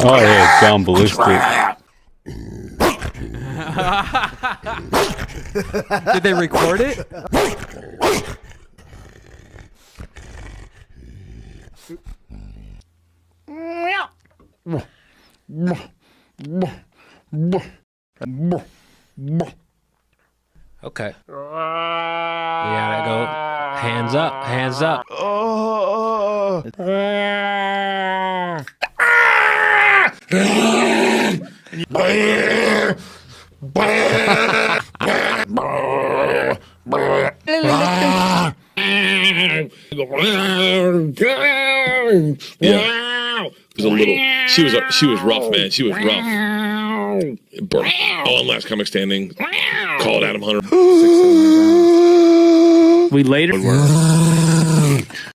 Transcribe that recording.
Oh yeah, it's gone ballistic. Did they record it? Okay. You gotta go. Hands up. Hands up. Yeah. She was rough, man. She was rough. Oh, and last comic standing. Called Adam Hunter. We later.